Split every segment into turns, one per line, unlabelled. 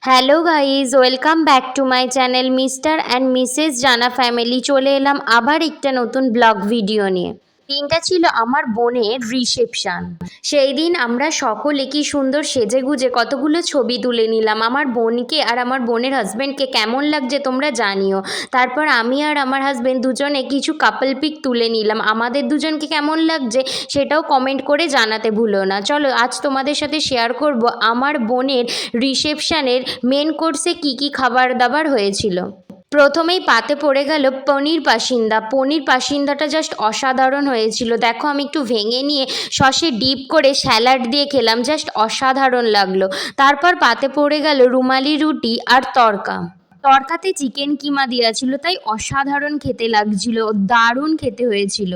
Hello guys, welcome back to my channel mister and Mrs জানা family. চলে এলাম আবার একটা নতুন ব্লগ ভিডিও নিয়ে। দিনটা ছিল আমার বোনের রিসেপশন। সেই দিন আমরা সকলে কি সুন্দর সেজেগুজে কতগুলো ছবি তুলে নিলাম। আমার বোনকে আর আমার বোনের হাজব্যান্ডকে কেমন লাগছে তোমরা জানিও। তারপর আমি আর আমার হাজব্যান্ড দুজনে কিছু কাপল পিক তুলে নিলাম। আমাদের দুজনকে কেমন লাগছে সেটাও কমেন্ট করে জানাতে ভুলো না। চলো আজ তোমাদের সাথে শেয়ার করব আমার বোনের রিসেপশনের মেন কোর্সে কি কি খাবার দাবার হয়েছিল। প্রথমেই পাতে পড়ে গেল পনির পাসিন্দা। পনির পাসিন্দাটা জাস্ট অসাধারণ হয়েছিল। দেখো আমি একটু ভেঙে নিয়ে সসে ডিপ করে স্যালাড দিয়ে খেলাম, জাস্ট অসাধারণ লাগলো। তারপর পাতে পড়ে গেল রুমালি রুটি আর তড়কা। তড়কাতে চিকেন কিমা দেওয়া ছিল, তাই অসাধারণ খেতে লাগছিল, দারুণ খেতে হয়েছিল।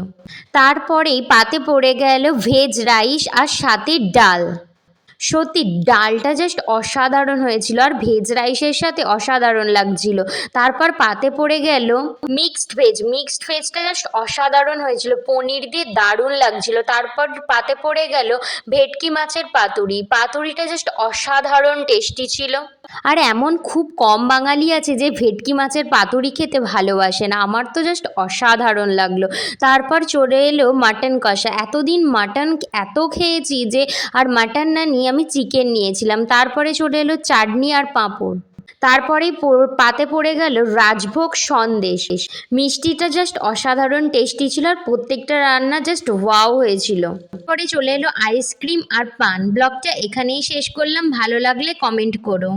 তারপরেই পাতে পড়ে গেল ভেজ রাইস আর সাথে ডাল। সত্যি ডালটা জাস্ট অসাধারণ হয়েছিল আর ভেজ রাইসের সাথে অসাধারণ লাগছিল। তারপর পাতে পড়ে গেল মিক্সড ভেজটা জাস্ট অসাধারণ হয়েছিল, পনির দিয়ে দারুণ লাগছিল। তারপর পাতে পড়ে গেল ভেটকি মাছের পাতুরি। পাতুরিটা জাস্ট অসাধারণ টেস্টি ছিল। আর এমন খুব কম বাঙালি আছে যে ভেটকি মাছের পাতুরি খেতে ভালোবাসে না, আমার তো জাস্ট অসাধারণ লাগলো। তারপর চলে এলো মাটন কষা। এতদিন মাটন এত খেয়েছি যে আর মাটন না নিয়ে আমি চিকেন নিয়েছিলাম। তারপরে চলে এলো চাটনি আর পাঁপড়। তারপরেই পাতে পড়ে গেল রাজভোগ সন্দেশ। মিষ্টিটা জাস্ট অসাধারণ টেস্টি ছিল আর প্রত্যেকটা রান্না জাস্ট ওয়াও হয়েছিল। পরে চলে এলো আইসক্রিম আর পান। ব্লগটা এখানেই শেষ করলাম, ভালো লাগলে কমেন্ট করো।